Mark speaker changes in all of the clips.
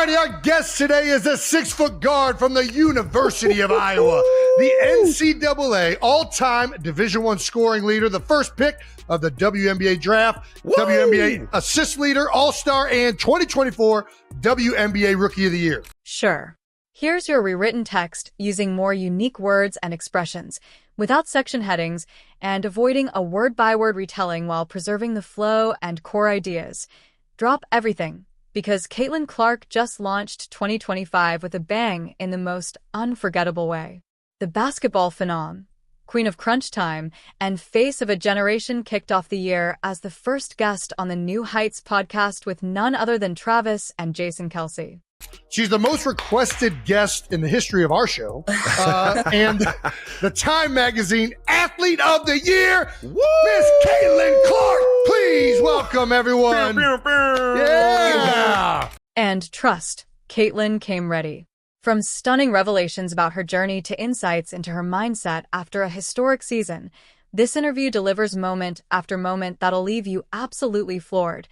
Speaker 1: righty, our guest today is a 6-foot guard from the University of Iowa, the NCAA all-time Division I scoring leader, the first pick of the WNBA draft, WNBA assist leader, all-star, and 2024 WNBA Rookie of the Year.
Speaker 2: Sure. Here's your rewritten text using more unique words and expressions, without section headings, and avoiding a word-by-word retelling while preserving the flow and core ideas. Drop everything, because Caitlin Clark just launched 2025 with a bang in the most unforgettable way. The basketball phenom, queen of crunch time, and face of a generation kicked off the year as the first guest on the New Heights podcast with none other than Travis and Jason Kelce.
Speaker 1: She's the most requested guest in the history of our show, and the Time Magazine Athlete of the Year, Miss Caitlin Clark. Please welcome everyone. Yeah.
Speaker 2: And trust, Caitlin came ready. From stunning revelations about her journey to insights into her mindset after a historic season, this interview delivers moment after moment that'll leave you absolutely floored.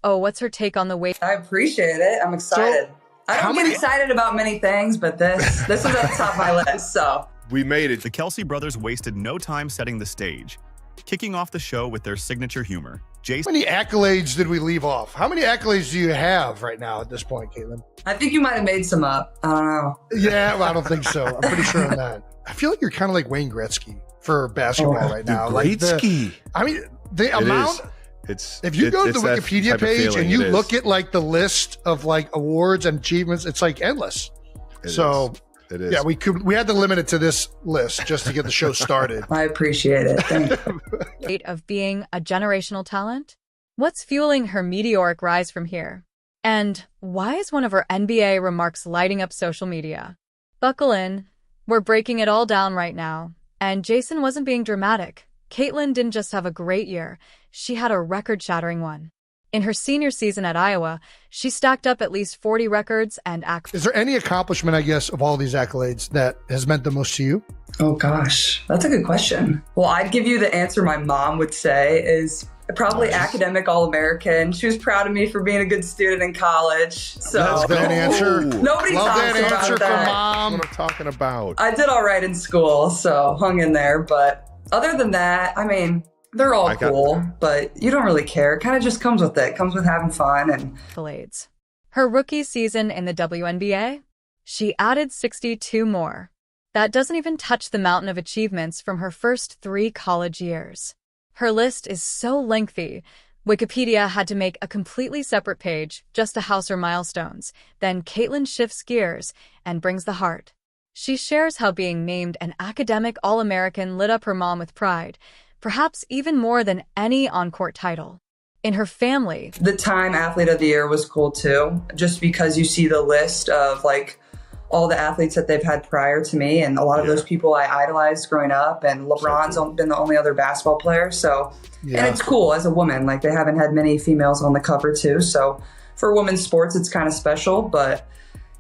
Speaker 2: What's her take on the way?
Speaker 3: I appreciate it. I'm excited. I don't get excited about many things, but this was at the top of my list, so.
Speaker 4: We made it. The Kelce brothers wasted no time setting the stage, kicking off the show with their signature humor. Jason.
Speaker 1: How many accolades did we leave off? How many accolades do you have right now at this point, Caitlin?
Speaker 3: I think you might have made some up. I don't know.
Speaker 1: Yeah, well, I don't think so. I'm pretty sure on that. I feel like you're kind of like Wayne Gretzky for basketball right now.
Speaker 5: Gretzky.
Speaker 1: The amount. If you go to the Wikipedia page and you look at like the list of like awards and achievements, it's like endless. It is. Yeah, we had to limit it to this list just to get the show started.
Speaker 3: I appreciate it. Thank you.
Speaker 2: Of being a generational talent? What's fueling her meteoric rise from here? And why is one of her NBA remarks lighting up social media? Buckle in. We're breaking it all down right now. And Jason wasn't being dramatic. Caitlin didn't just have a great year, she had a record-shattering one. In her senior season at Iowa, she stacked up at least 40 records and accolades.
Speaker 1: Is there any accomplishment, I guess, of all these accolades that has meant the most to you?
Speaker 3: Oh gosh, that's a good question. Well, I'd give you the answer my mom would say is probably academic All-American. She was proud of me for being a good student in college. So
Speaker 1: that's that answer.
Speaker 3: Nobody
Speaker 1: Love
Speaker 3: talks
Speaker 1: that
Speaker 3: about
Speaker 1: answer
Speaker 3: that.
Speaker 1: from mom.
Speaker 5: What I'm talking about.
Speaker 3: I did all right in school, so hung in there. But other than that, I mean, they're all cool, but you don't really care. It kind of just comes with it. It comes with having fun. And
Speaker 2: accolades. Her rookie season in the WNBA, she added 62 more. That doesn't even touch the mountain of achievements from her first 3 college years. Her list is so lengthy, Wikipedia had to make a completely separate page just to house her milestones. Then Caitlin shifts gears and brings the heart. She shares how being named an academic All-American lit up her mom with pride, perhaps even more than any on-court title. In her family,
Speaker 3: the Time Athlete of the Year was cool too, just because you see the list of like all the athletes that they've had prior to me, and a lot of those people I idolized growing up, and LeBron's been the only other basketball player. So, and it's cool as a woman, like they haven't had many females on the cover too. So for women's sports, it's kind of special, but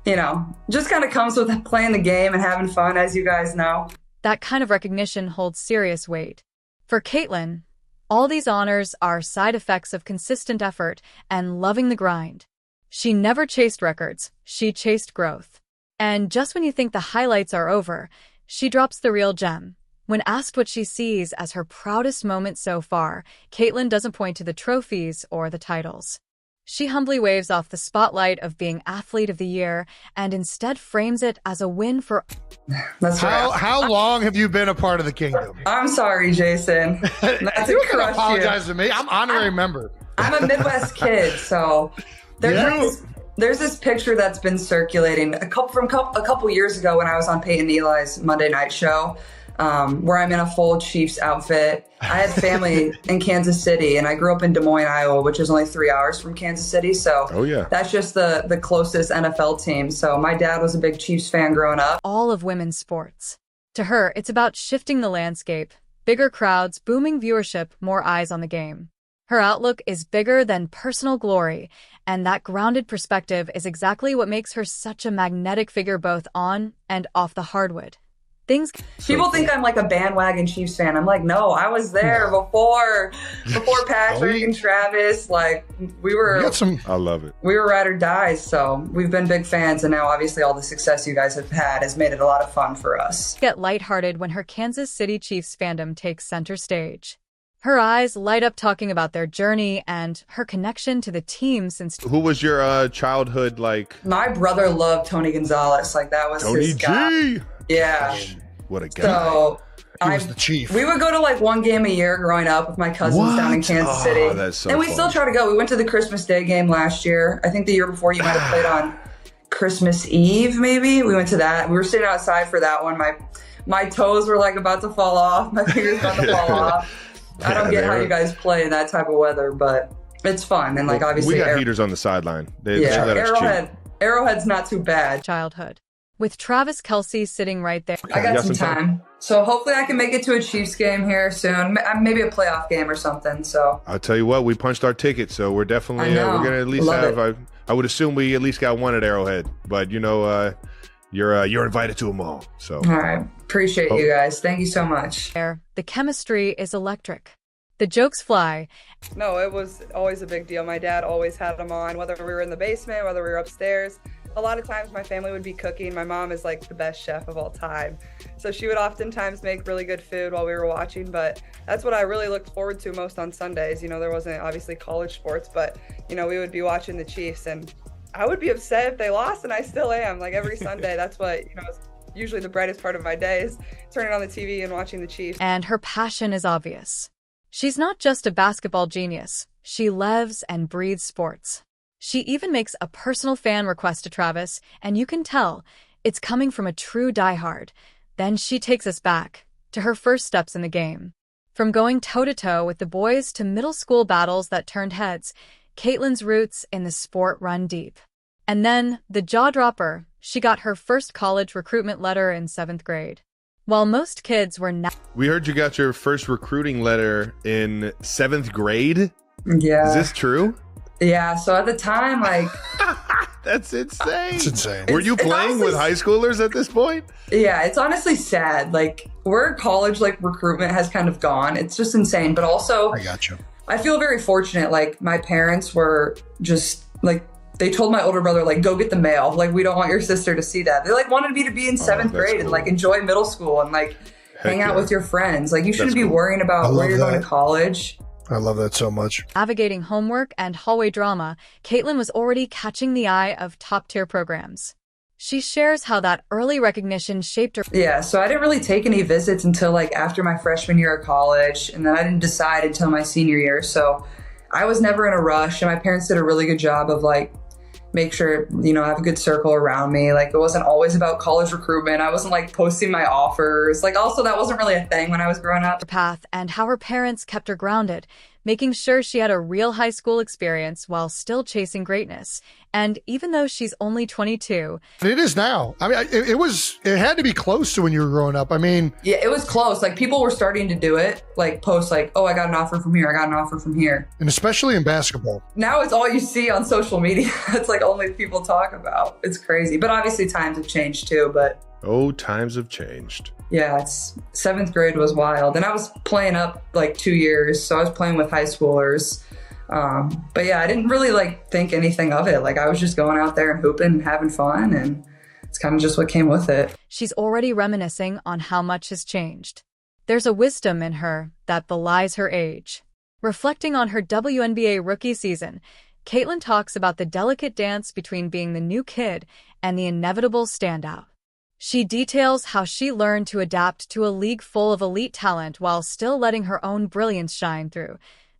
Speaker 3: you know, just kind of comes with playing the game and having fun, as you guys know.
Speaker 2: That kind of recognition holds serious weight. For Caitlin, all these honors are side effects of consistent effort and loving the grind. She never chased records, she chased growth. And just when you think the highlights are over, she drops the real gem. When asked what she sees as her proudest moment so far, Caitlin doesn't point to the trophies or the titles. She humbly waves off the spotlight of being Athlete of the Year and instead frames it as a win for...
Speaker 3: That's right.
Speaker 1: How long have you been a part of the kingdom?
Speaker 3: I'm sorry, Jason.
Speaker 1: You can apologize to me. I'm honorary member.
Speaker 3: I'm a Midwest kid, so there's this picture that's been circulating a couple years ago when I was on Peyton Eli's Monday Night Show, where I'm in a full Chiefs outfit. I had family in Kansas City, and I grew up in Des Moines, Iowa, which is only 3 hours from Kansas City. So that's just the closest NFL team. So my dad was a big Chiefs fan growing up.
Speaker 2: All of women's sports. To her, it's about shifting the landscape. Bigger crowds, booming viewership, more eyes on the game. Her outlook is bigger than personal glory, and that grounded perspective is exactly what makes her such a magnetic figure both on and off the hardwood. Things
Speaker 3: People think I'm like a bandwagon Chiefs fan. I'm like, no, I was there before Patrick and Travis. Like
Speaker 5: I love it.
Speaker 3: We were ride or dies. So we've been big fans. And now obviously all the success you guys have had has made it a lot of fun for us.
Speaker 2: get lighthearted when her Kansas City Chiefs fandom takes center stage. Her eyes light up talking about their journey and her connection to the team since...
Speaker 5: Who was your childhood like?
Speaker 3: My brother loved Tony Gonzalez. Like that was
Speaker 5: Tony
Speaker 3: his guy.
Speaker 5: G.
Speaker 3: Yeah.
Speaker 5: What a guy.
Speaker 3: So
Speaker 1: He was the chief.
Speaker 3: we would go to like one game a year growing up with my cousins down in Kansas City.
Speaker 5: That's so
Speaker 3: and we
Speaker 5: fun.
Speaker 3: still try to go. We went to the Christmas Day game last year. I think the year before you might have played on Christmas Eve, maybe. We went to that. We were sitting outside for that one. My toes were like about to fall off. My fingers about to fall off. I don't get how you guys play in that type of weather, but it's fun. And like obviously
Speaker 5: we got heaters on the sideline. They let us cheat.
Speaker 3: Arrowhead's not too bad.
Speaker 2: childhood. With Travis Kelce sitting right there.
Speaker 3: I got some time. So hopefully I can make it to a Chiefs game here soon. Maybe a playoff game or something. So
Speaker 5: I'll tell you what, we punched our ticket, so we're definitely
Speaker 3: I know.
Speaker 5: we're gonna at least
Speaker 3: Love
Speaker 5: have. I would assume we at least got one at Arrowhead, but you're invited to them all. So
Speaker 3: all right. Appreciate you guys. Thank you so much.
Speaker 2: The chemistry is electric. The jokes fly.
Speaker 3: No, it was always a big deal. My dad always had them on, whether we were in the basement, whether we were upstairs. A lot of times my family would be cooking. My mom is like the best chef of all time. So she would oftentimes make really good food while we were watching, but that's what I really looked forward to most on Sundays. You know, there wasn't obviously college sports, but you know, we would be watching the Chiefs and I would be upset if they lost, and I still am. Like every Sunday, that's what, you know, is usually the brightest part of my day is turning on the TV and watching the Chiefs.
Speaker 2: And her passion is obvious. She's not just a basketball genius. She lives and breathes sports. She even makes a personal fan request to Travis, and you can tell it's coming from a true diehard. Then she takes us back to her first steps in the game. From going toe-to-toe with the boys to middle school battles that turned heads, Caitlin's roots in the sport run deep. And then, the jaw-dropper, she got her first college recruitment letter in 7th grade. While most kids were
Speaker 5: we heard you got your first recruiting letter in 7th grade.
Speaker 3: Yeah.
Speaker 5: Is this true?
Speaker 3: Yeah. So at the time, like,
Speaker 5: That's insane.
Speaker 1: It's insane.
Speaker 5: Were you
Speaker 3: It's
Speaker 5: playing
Speaker 3: honestly-
Speaker 5: with high schoolers at this point?
Speaker 3: yeah, it's honestly sad. Like where college like recruitment has kind of gone, it's just insane. But also,
Speaker 1: I got you.
Speaker 3: I feel very fortunate. Like my parents were just like, they told my older brother, like, go get the mail. Like, we don't want your sister to see that. They like wanted me to be in 7th
Speaker 5: that's
Speaker 3: grade and
Speaker 5: cool.
Speaker 3: like enjoy middle school and like hang out
Speaker 5: yeah.
Speaker 3: with your friends. Like you shouldn't
Speaker 5: That's
Speaker 3: be
Speaker 5: cool.
Speaker 3: worrying
Speaker 1: I
Speaker 3: about where
Speaker 1: love
Speaker 3: you're going
Speaker 1: that.
Speaker 3: to college.
Speaker 1: I love that so much.
Speaker 2: navigating homework and hallway drama, Caitlin was already catching the eye of top-tier programs. She shares how that early recognition shaped her.
Speaker 3: Yeah, so I didn't really take any visits until like after my freshman year of college, and then I didn't decide until my senior year. So I was never in a rush, and my parents did a really good job of like make sure, you know, I have a good circle around me. Like it wasn't always about college recruitment. I wasn't like posting my offers. Like also that wasn't really a thing when I was growing up.
Speaker 2: path and how her parents kept her grounded, making sure she had a real high school experience while still chasing greatness. And even though she's only 22,
Speaker 1: It is now. I mean, it had to be close to when you were growing up. I mean,
Speaker 3: Yeah, it was close. Like people were starting to do it, like post like, oh, I got an offer from here. I got an offer from here.
Speaker 1: and especially in basketball.
Speaker 3: Now it's all you see on social media. It's like only people talk about. It's crazy. But obviously times have changed too. But
Speaker 5: Oh, times have changed.
Speaker 3: yeah, it's 7th grade was wild. And I was playing up like 2 years. So I was playing with high schoolers. But yeah, I didn't really like think anything of it. Like I was just going out there and hooping and having fun. And it's kind of just what came with it.
Speaker 2: she's already reminiscing on how much has changed. There's a wisdom in her that belies her age. Reflecting on her WNBA rookie season, Caitlin talks about the delicate dance between being the new kid and the inevitable standout. She details how she learned to adapt to a league full of elite talent while still letting her own brilliance shine through.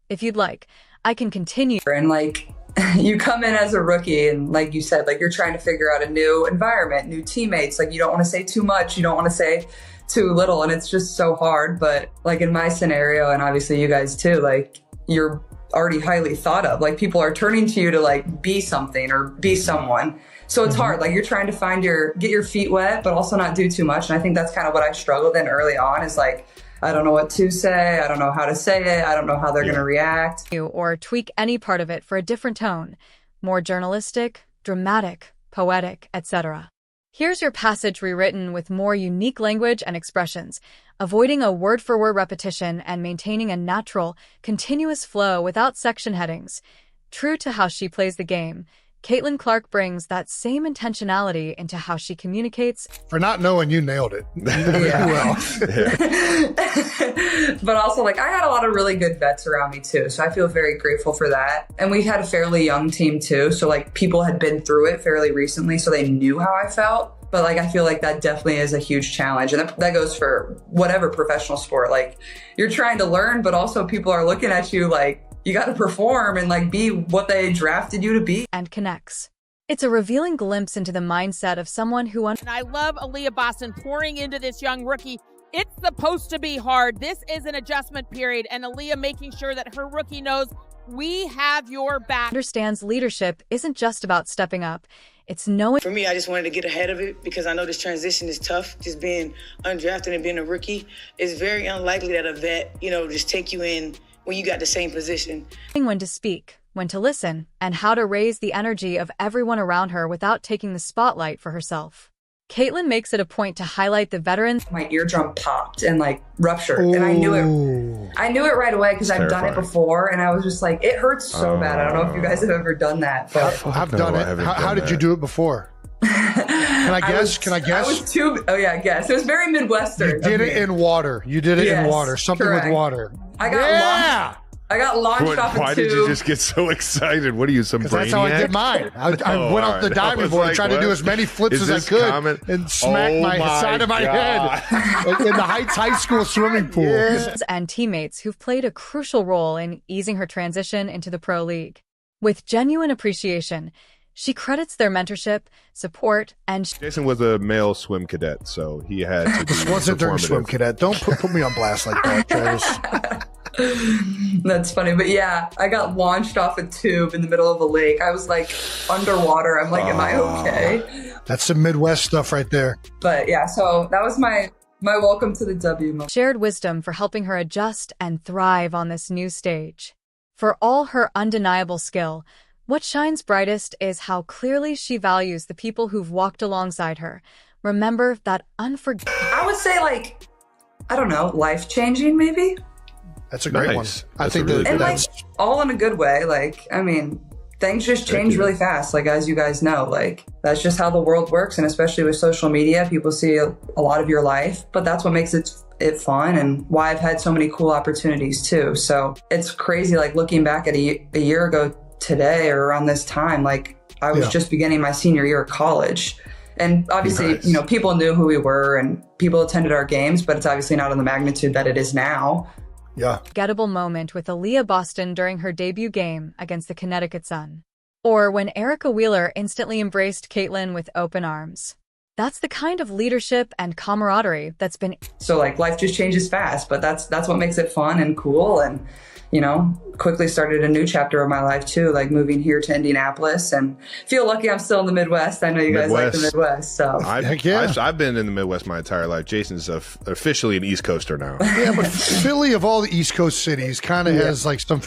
Speaker 2: If you'd like, I can continue.
Speaker 3: And like you come in as a rookie and like you said, like you're trying to figure out a new environment, new teammates. Like you don't want to say too much. You don't want to say too little. And it's just so hard. But like in my scenario, and obviously you guys too, like you're already highly thought of. Like people are turning to you to like be something or be someone. So it's hard. Like you're trying to get your feet wet, but also not do too much. And I think that's kind of what I struggled in early on is like, I don't know what to say. I don't know how to say it. I don't know how they're going to react.
Speaker 2: Or tweak any part of it for a different tone, more journalistic, dramatic, poetic, etc. Here's your passage rewritten with more unique language and expressions, avoiding a word-for-word repetition and maintaining a natural, continuous flow without section headings. True to how she plays the game, Caitlin Clark brings that same intentionality into how she communicates.
Speaker 1: For not knowing, you nailed it.
Speaker 3: Yeah.
Speaker 1: Well.
Speaker 3: But also, like, I had a lot of really good vets around me too, so I feel very grateful for that. And we had a fairly young team too, so like people had been through it fairly recently, so they knew how I felt. But like, I feel like that definitely is a huge challenge, and that goes for whatever professional sport. Like, you're trying to learn, but also people are looking at you like, you got to perform and like be what they drafted you to be.
Speaker 2: And connects. It's a revealing glimpse into the mindset of someone who
Speaker 6: And I love Aaliyah Boston pouring into this young rookie. It's supposed to be hard. This is an adjustment period, and Aaliyah making sure that her rookie knows we have your back.
Speaker 2: understands leadership isn't just about stepping up. It's knowing.
Speaker 7: For me, I just wanted to get ahead of it because I know this transition is tough. Just being undrafted and being a rookie, it's very unlikely that a vet, just take you in when you got the same position.
Speaker 2: When to speak, when to listen, and how to raise the energy of everyone around her without taking the spotlight for herself. Caitlin makes it a point to highlight the veterans.
Speaker 3: My eardrum popped and like ruptured, and I knew it. I knew it right away because I've done it before, and I was just like, it hurts so bad. I don't know if you guys have ever done that, but
Speaker 1: I've done it. How did you do it before? Can I guess?
Speaker 3: I was too. Oh yeah, guess. It was very Midwestern.
Speaker 1: You did it in water. You did it in water. Something
Speaker 3: correct.
Speaker 1: with water.
Speaker 3: I got launched off a tube.
Speaker 5: Why did you just get so excited? What are you, some brainiac?
Speaker 1: That's how I did mine. I went off the diving board and tried to do as many flips as I could and smack my side of my head in the Heights High School swimming pool.
Speaker 2: And teammates who've played a crucial role in easing her transition into the pro league. With genuine appreciation, she credits their mentorship, support, and
Speaker 5: Jason was a male swim cadet, so he had to be
Speaker 1: This wasn't during swim cadet. Don't put me on blast like that, Travis.
Speaker 3: That's funny, but yeah, I got launched off a tube in the middle of a lake. I was like underwater. I'm like, am I okay?
Speaker 1: That's some Midwest stuff right there.
Speaker 3: But yeah, so that was my welcome to the W moment.
Speaker 2: shared wisdom for helping her adjust and thrive on this new stage. For all her undeniable skill, what shines brightest is how clearly she values the people who've walked alongside her. Remember that unforgettable.
Speaker 3: I would say like, I don't know, life-changing maybe?
Speaker 1: That's a great one. I think
Speaker 5: really
Speaker 3: And like
Speaker 1: that's
Speaker 3: all in a good way. Like, I mean, things just change really fast. Like, as you guys know, like that's just how the world works. And especially with social media, people see a lot of your life, but that's what makes it fun and why I've had so many cool opportunities too. So it's crazy. Like looking back at a year ago today or around this time, like I was just beginning my senior year of college. And obviously, people knew who we were and people attended our games, but it's obviously not on the magnitude that it is now.
Speaker 2: Unforgettable moment with Aaliyah Boston during her debut game against the Connecticut Sun. Or when Erica Wheeler instantly embraced Caitlin with open arms. That's the kind of leadership and camaraderie that's been.
Speaker 3: So like life just changes fast, but that's what makes it fun and cool. And, quickly started a new chapter of my life too, like moving here to Indianapolis, and feel lucky I'm still in the Midwest. I know you guys like the Midwest. So
Speaker 5: I've been in the Midwest my entire life. Jason's officially an East Coaster now.
Speaker 1: Yeah, but Philly, of all the East Coast cities, kind of has like some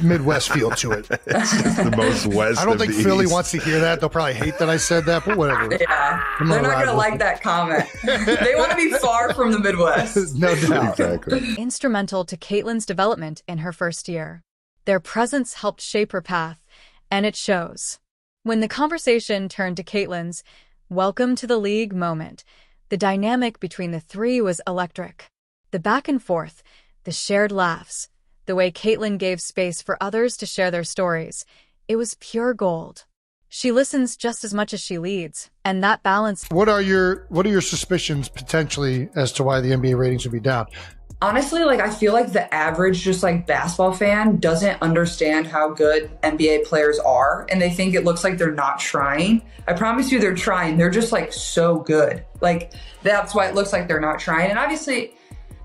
Speaker 1: Midwest feel to it.
Speaker 5: It's just the most west.
Speaker 1: I don't
Speaker 5: of
Speaker 1: think
Speaker 5: the
Speaker 1: Philly
Speaker 5: East.
Speaker 1: wants to hear that. They'll probably hate that I said that, but whatever.
Speaker 3: yeah, they're not going to like that comment. They want to be far from the Midwest.
Speaker 1: No doubt.
Speaker 5: Exactly.
Speaker 2: Instrumental to Caitlin's development in her first year. Their presence helped shape her path, and it shows. When the conversation turned to Caitlin's welcome to the league moment, the dynamic between the three was electric. The back and forth, the shared laughs, the way Caitlin gave space for others to share their stories, it was pure gold. She listens just as much as she leads, and that balance.
Speaker 1: What are your suspicions potentially as to why the NBA ratings would be down?
Speaker 3: Honestly, like I feel like the average just like basketball fan doesn't understand how good NBA players are, and they think it looks like they're not trying. I promise you they're trying. They're just like so good. Like that's why it looks like they're not trying. And obviously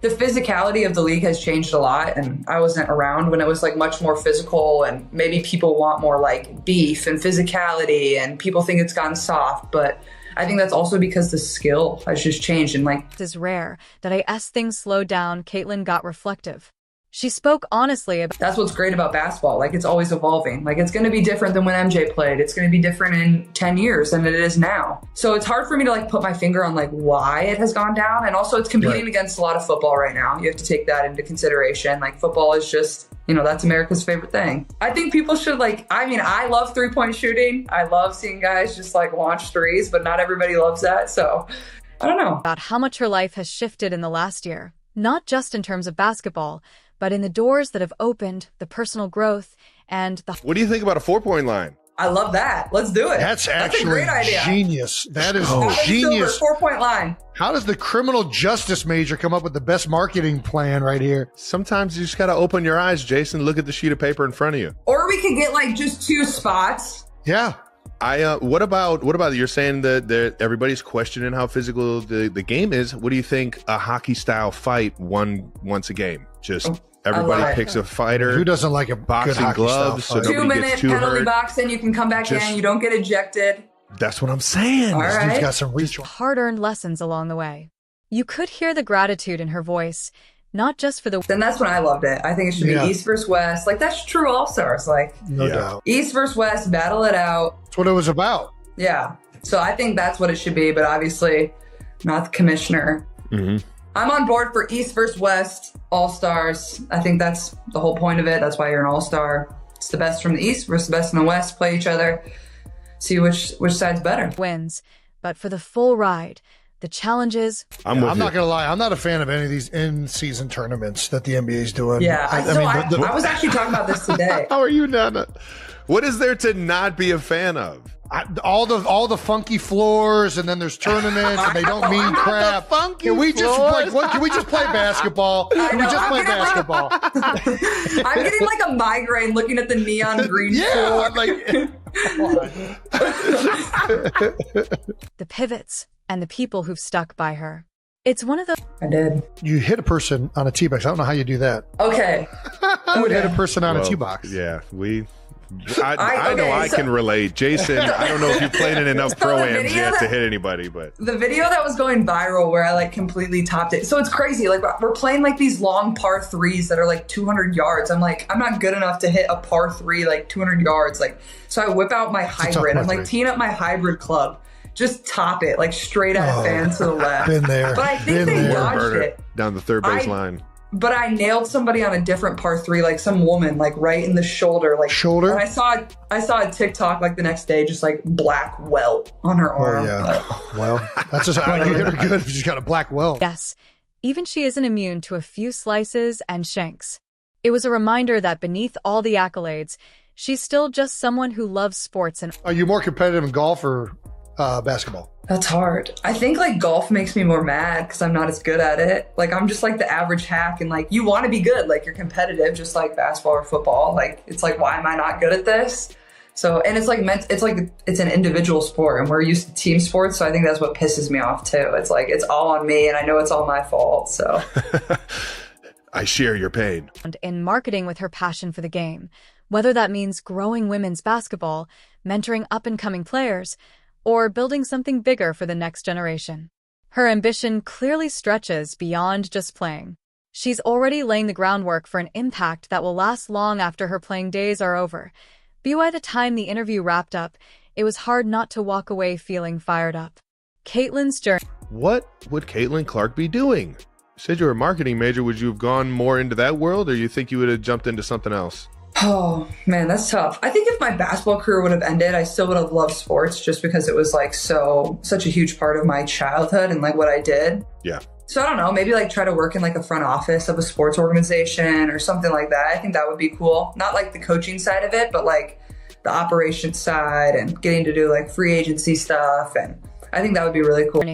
Speaker 3: the physicality of the league has changed a lot, and I wasn't around when it was like much more physical, and maybe people want more like beef and physicality, and people think it's gotten soft, but I think that's also because the skill has just changed. And like,
Speaker 2: It is rare that as things slowed down, Caitlin got reflective. She spoke honestly about.
Speaker 3: That's what's great about basketball. Like it's always evolving. Like it's going to be different than when MJ played. It's going to be different in 10 years than it is now. So it's hard for me to like put my finger on like why it has gone down. And also it's competing against a lot of football right now. You have to take that into consideration. Like football is just, you know, that's America's favorite thing. I think people should like, I mean, I love 3-point shooting. I love seeing guys just like launch threes, but not everybody loves that. So I don't know.
Speaker 2: About how much her life has shifted in the last year, not just in terms of basketball, but in the doors that have opened, the personal growth, and the...
Speaker 5: What do you think about a 4-point line?
Speaker 3: I love that. Let's do it.
Speaker 1: That's
Speaker 3: a
Speaker 1: actually
Speaker 3: great idea.
Speaker 1: genius. That is
Speaker 3: Genius. 4-point line.
Speaker 1: How does the criminal justice major come up with the best marketing plan right here?
Speaker 5: Sometimes you just got to open your eyes, Jason. Look at the sheet of paper in front of you.
Speaker 3: Or we could get like just 2 spots.
Speaker 1: Yeah.
Speaker 5: What about you're saying that everybody's questioning how physical the game is. What do you think a hockey style fight once a game? Just everybody picks a fighter.
Speaker 1: Who doesn't like a
Speaker 5: boxing gloves so nobody
Speaker 3: 2-minute
Speaker 5: gets too
Speaker 3: penalty
Speaker 5: hurt.
Speaker 3: boxing, you can come back in, you don't get ejected.
Speaker 5: That's what I'm saying.
Speaker 3: All
Speaker 1: This
Speaker 3: right.
Speaker 1: dude's got some reach.
Speaker 2: hard-earned lessons along the way. You could hear the gratitude in her voice, not just for the...
Speaker 3: Then that's when I loved it. I think it should be East versus West. Like that's true All-Stars. Like
Speaker 1: No doubt.
Speaker 3: East versus West, battle it out.
Speaker 1: That's what it was about.
Speaker 3: Yeah. So I think that's what it should be, but obviously not the commissioner.
Speaker 5: Mm-hmm.
Speaker 3: I'm on board for East versus West, All-Stars. I think that's the whole point of it. That's why you're an All-Star. It's the best from the East versus the best in the West. Play each other. See which side's better.
Speaker 2: wins, but for the full ride, the challenges...
Speaker 5: I'm
Speaker 1: not going to lie. I'm not a fan of any of these in-season tournaments that the NBA is doing.
Speaker 3: Yeah.
Speaker 1: I
Speaker 3: I was actually talking about this today.
Speaker 5: How are you not? What is there to not be a fan of?
Speaker 1: all the funky floors, and then there's tournaments, and they don't mean crap. Can we just play basketball? Can we just play basketball?
Speaker 3: I'm getting like a migraine looking at the neon green floor.
Speaker 2: the pivots, and the people who've stuck by her. It's one of those...
Speaker 3: I did.
Speaker 1: You hit a person on a tee box. I don't know how you do that.
Speaker 3: Okay.
Speaker 1: Who would hit a person on a tee box?
Speaker 5: Yeah, I know I can relate. Jason, I don't know if you played in enough pro-ams yet to hit anybody, but...
Speaker 3: The video that was going viral where I like completely topped it. So it's crazy. Like we're playing like these long par threes that are like 200 yards. I'm like, I'm not good enough to hit a par 3 like 200 yards. Like, so I whip out my hybrid. I'm like teeing up my hybrid club. Just top it, like straight out of fan to the left.
Speaker 1: Been there.
Speaker 3: But I think they dodged it.
Speaker 5: Down the third base line.
Speaker 3: But I nailed somebody on a different par 3, like some woman, like right in the shoulder. Like
Speaker 1: shoulder?
Speaker 3: And I saw a TikTok like the next day, just like black welt on her arm.
Speaker 1: Oh, yeah. Well, that's just how you hit her good if she's got a black welt.
Speaker 2: Yes, even she isn't immune to a few slices and shanks. It was a reminder that beneath all the accolades, she's still just someone who loves sports. And
Speaker 1: are you more competitive in golf or basketball?
Speaker 3: That's hard. I think like golf makes me more mad because I'm not as good at it. Like I'm just like the average hack, and like you want to be good, like you're competitive, just like basketball or football. Like it's like, why am I not good at this? So, and it's like it's an individual sport, and we're used to team sports. So I think that's what pisses me off too. It's like it's all on me, and I know it's all my fault. So
Speaker 5: I share your pain.
Speaker 2: in marketing with her passion for the game, whether that means growing women's basketball, mentoring up-and-coming players, or building something bigger for the next generation. Her ambition clearly stretches beyond just playing. She's already laying the groundwork for an impact that will last long after her playing days are over. By the time the interview wrapped up, it was hard not to walk away feeling fired up. Caitlin's journey.
Speaker 5: What would Caitlin Clark be doing? You said you were a marketing major. Would you have gone more into that world, or you think you would have jumped into something else?
Speaker 3: Oh man, that's tough. I think if my basketball career would have ended, I still would have loved sports just because it was like such a huge part of my childhood and like what I did.
Speaker 5: Yeah.
Speaker 3: So I don't know, maybe like try to work in like a front office of a sports organization or something like that. I think that would be cool. Not like the coaching side of it, but like the operations side and getting to do like free agency stuff. And I think that would be really cool.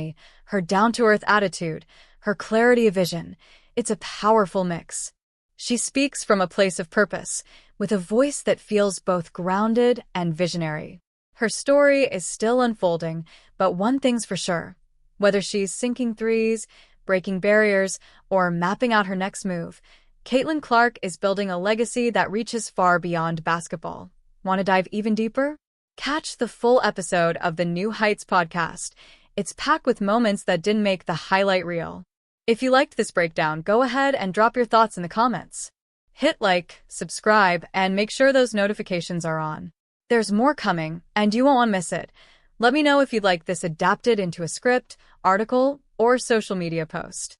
Speaker 2: Her down-to-earth attitude, her clarity of vision, it's a powerful mix. She speaks from a place of purpose, with a voice that feels both grounded and visionary. Her story is still unfolding, but one thing's for sure. Whether she's sinking threes, breaking barriers, or mapping out her next move, Caitlin Clark is building a legacy that reaches far beyond basketball. Want to dive even deeper? Catch the full episode of the New Heights podcast. It's packed with moments that didn't make the highlight reel. If you liked this breakdown, go ahead and drop your thoughts in the comments. Hit like, subscribe, and make sure those notifications are on. There's more coming, and you won't want to miss it. Let me know if you'd like this adapted into a script, article, or social media post.